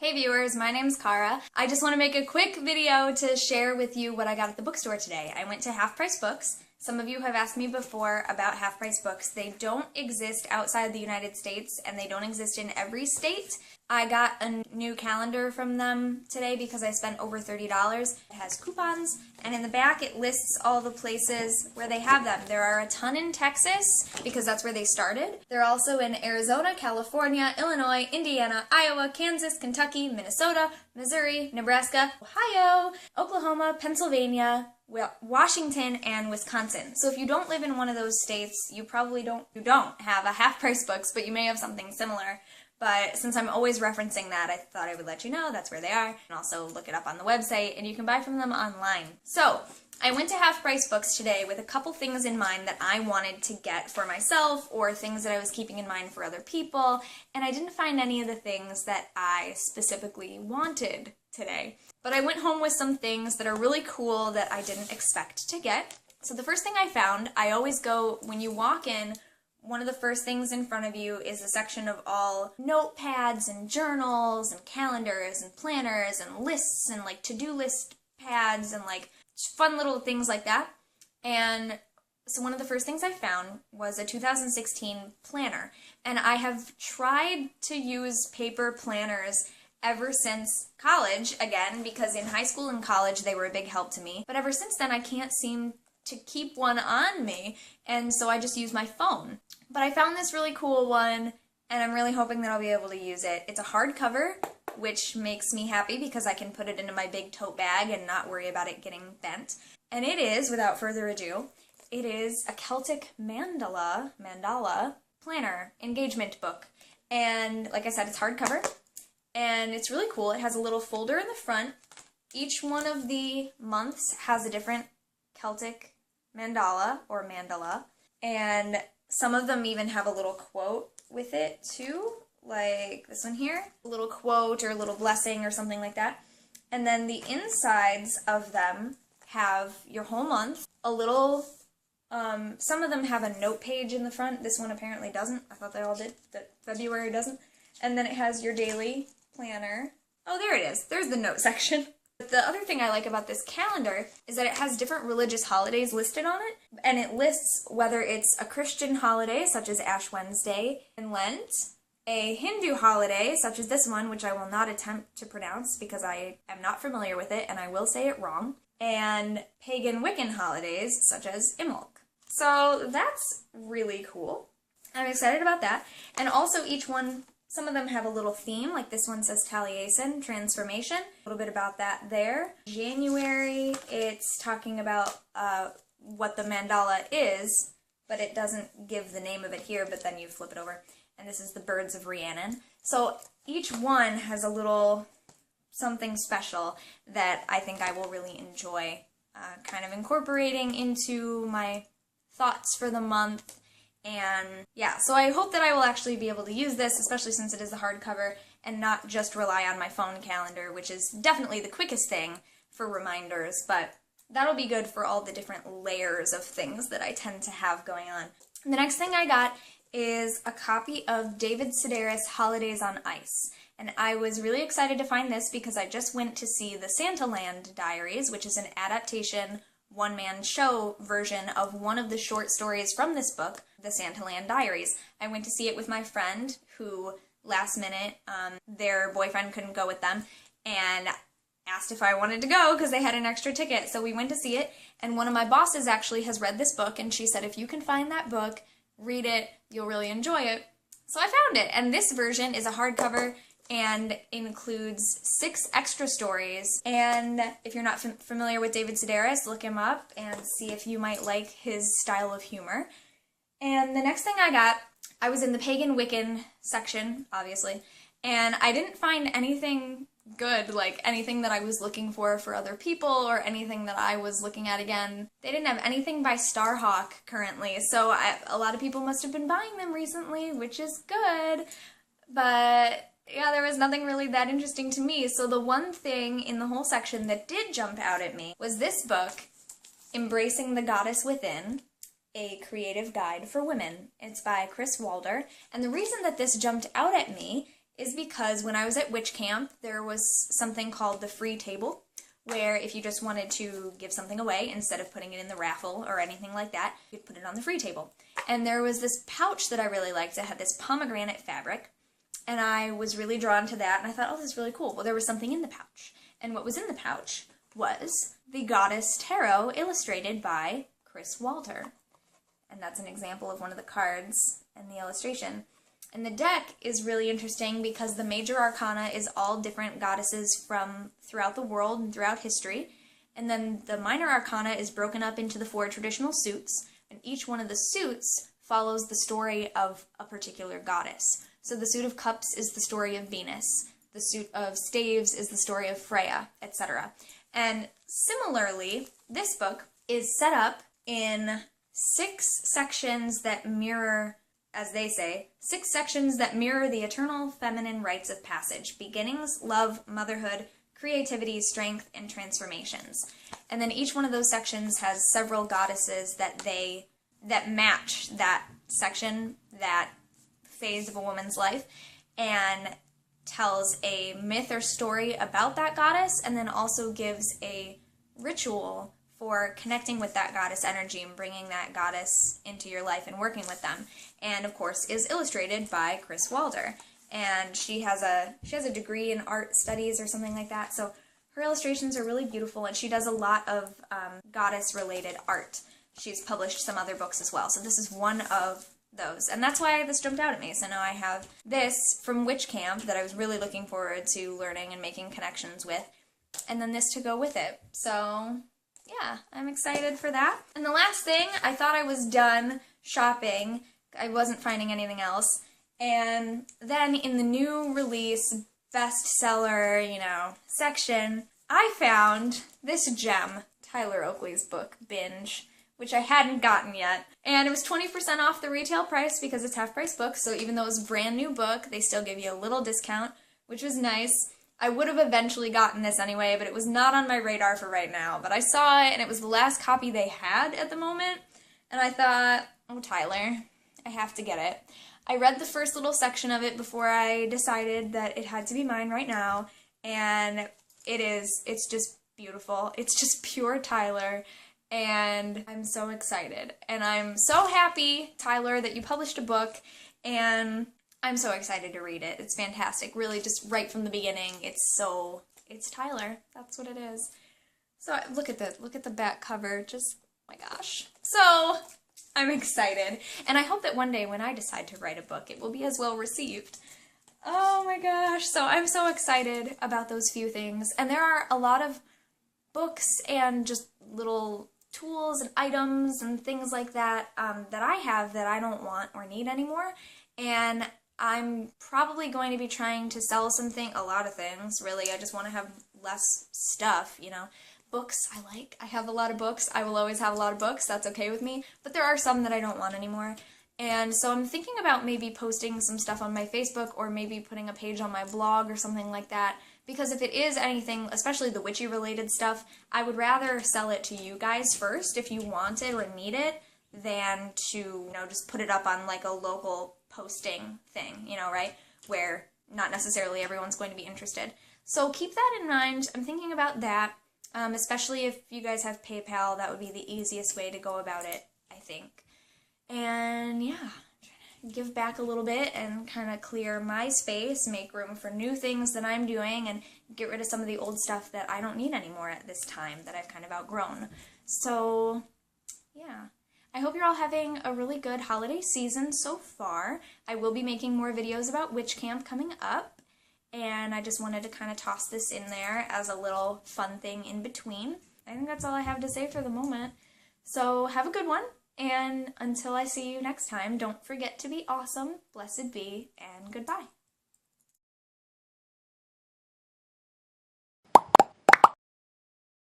Hey viewers, my name's Cara. I just want to make a quick video to share with you what I got at the bookstore today. I went to Half Price Books. Some of you have asked me before about Half Price Books. They don't exist outside the United States and they don't exist in every state. I got a new calendar from them today because I spent over $30. It has coupons and in the back it lists all the places where they have them. There are a ton in Texas because that's where they started. They're also in Arizona, California, Illinois, Indiana, Iowa, Kansas, Kentucky, Minnesota, Missouri, Nebraska, Ohio, Oklahoma, Pennsylvania, Washington, and Wisconsin. So if you don't live in one of those states, you probably don't have a Half Price Books, but you may have something similar. But since I'm always referencing that, I thought I would let you know that's where they are, and also look it up on the website, and you can buy from them online. So, I went to Half Price Books today with a couple things in mind that I wanted to get for myself, or things that I was keeping in mind for other people, and I didn't find any of the things that I specifically wanted today. But I went home with some things that are really cool that I didn't expect to get. So the first thing I found, I always go, when you walk in, one of the first things in front of you is a section of all notepads and journals and calendars and planners and lists and like to-do list pads and like fun little things like that. And so one of the first things I found was a 2016 planner. And I have tried to use paper planners ever since college, again, because in high school and college they were a big help to me. But ever since then I can't seem to keep one on me, and so I just use my phone. But I found this really cool one, and I'm really hoping that I'll be able to use it. It's a hardcover, which makes me happy because I can put it into my big tote bag and not worry about it getting bent. And it is, without further ado, it is a Celtic mandala planner engagement book. And like I said, it's hardcover, and it's really cool. It has a little folder in the front. Each one of the months has a different Celtic mandala, and some of them even have a little quote with it too, like this one here, a little quote or a little blessing or something like that. And then the insides of them have your whole month, a little, some of them have a note page in the front. This one apparently doesn't. I thought they all did, but February doesn't. And then it has your daily planner. Oh, there it is. There's the note section. The other thing I like about this calendar is that it has different religious holidays listed on it, and it lists whether it's a Christian holiday, such as Ash Wednesday and Lent, a Hindu holiday, such as this one, which I will not attempt to pronounce because I am not familiar with it, and I will say it wrong, and pagan Wiccan holidays, such as Imbolc. So that's really cool. I'm excited about that, and also each one, some of them have a little theme, like this one says Taliesin, transformation. A little bit about that there. January, it's talking about what the mandala is, but it doesn't give the name of it here, but then you flip it over. And this is the Birds of Rhiannon. So each one has a little something special that I think I will really enjoy kind of incorporating into my thoughts for the month. And yeah, so I hope that I will actually be able to use this, especially since it is a hardcover, and not just rely on my phone calendar, which is definitely the quickest thing for reminders, but that'll be good for all the different layers of things that I tend to have going on. And the next thing I got is a copy of David Sedaris' Holidays on Ice. And I was really excited to find this because I just went to see the Santaland Diaries, which is an adaptation one-man show version of one of the short stories from this book, the Santaland Diaries. I went to see it with my friend who, last minute, their boyfriend couldn't go with them, and asked if I wanted to go because they had an extra ticket. So we went to see it, and one of my bosses actually has read this book, and she said, if you can find that book, read it, you'll really enjoy it. So I found it, and this version is a hardcover and includes 6 extra stories. And if you're not familiar with David Sedaris, look him up and see if you might like his style of humor. And the next thing I got, I was in the Pagan Wiccan section, obviously, and I didn't find anything good, like anything that I was looking for other people or anything that I was looking at again. They didn't have anything by Starhawk currently, so a lot of people must have been buying them recently, which is good, but yeah, there was nothing really that interesting to me. So the one thing in the whole section that did jump out at me was this book, Embracing the Goddess Within, A Creative Guide for Women. It's by Chris Walder, and the reason that this jumped out at me is because when I was at witch camp, there was something called the free table, where if you just wanted to give something away, instead of putting it in the raffle or anything like that, you'd put it on the free table. And there was this pouch that I really liked. It had this pomegranate fabric, and I was really drawn to that, and I thought, oh, this is really cool. Well, there was something in the pouch. And what was in the pouch was the Goddess Tarot, illustrated by Chris Walter. And that's an example of one of the cards in the illustration. And the deck is really interesting because the major arcana is all different goddesses from throughout the world and throughout history. And then the minor arcana is broken up into the 4 traditional suits, and each one of the suits follows the story of a particular goddess. So the suit of cups is the story of Venus, the suit of staves is the story of Freya, etc. And similarly, this book is set up in 6 sections that mirror, as they say, 6 sections that mirror the eternal feminine rites of passage: beginnings, love, motherhood, creativity, strength, and transformations. And then each one of those sections has several goddesses that match that section, that phase of a woman's life, and tells a myth or story about that goddess, and then also gives a ritual for connecting with that goddess energy and bringing that goddess into your life and working with them. And of course is illustrated by Chris Walter. And she has a degree in art studies or something like that, so her illustrations are really beautiful, and she does a lot of goddess related art. She's published some other books as well, so this is one of those. And that's why this jumped out at me. So now I have this from Witch Camp that I was really looking forward to learning and making connections with, and then this to go with it. So yeah, I'm excited for that. And the last thing, I thought I was done shopping. I wasn't finding anything else. And then in the new release bestseller, section, I found this gem, Tyler Oakley's book, Binge, which I hadn't gotten yet. And it was 20% off the retail price because it's half-price book, so even though it was a brand new book, they still give you a little discount, which was nice. I would have eventually gotten this anyway, but it was not on my radar for right now. But I saw it, and it was the last copy they had at the moment, and I thought, oh, Tyler, I have to get it. I read the first little section of it before I decided that it had to be mine right now, and it's just beautiful. It's just pure Tyler, and I'm so excited. And I'm so happy, Tyler, that you published a book, and I'm so excited to read it. It's fantastic. Really, just right from the beginning, it's Tyler. That's what it is. So look at the back cover. Just, oh my gosh. So I'm excited. And I hope that one day when I decide to write a book, it will be as well received. Oh my gosh. So I'm so excited about those few things. And there are a lot of books and just little tools and items and things like that that I have that I don't want or need anymore. And I'm probably going to be trying to sell a lot of things, really. I just want to have less stuff, Books, I have a lot of books. I will always have a lot of books. That's okay with me. But there are some that I don't want anymore. And so I'm thinking about maybe posting some stuff on my Facebook or maybe putting a page on my blog or something like that. Because if it is anything, especially the witchy related stuff, I would rather sell it to you guys first if you want it or need it than to, just put it up on like a local posting thing, right? Where not necessarily everyone's going to be interested. So keep that in mind. I'm thinking about that. Especially if you guys have PayPal, that would be the easiest way to go about it, I think. And yeah, trying to give back a little bit and kind of clear my space, make room for new things that I'm doing, and get rid of some of the old stuff that I don't need anymore at this time, that I've kind of outgrown. So yeah, I hope you're all having a really good holiday season so far. I will be making more videos about Witch Camp coming up. And I just wanted to kind of toss this in there as a little fun thing in between. I think that's all I have to say for the moment. So have a good one, and until I see you next time, don't forget to be awesome, blessed be, and goodbye.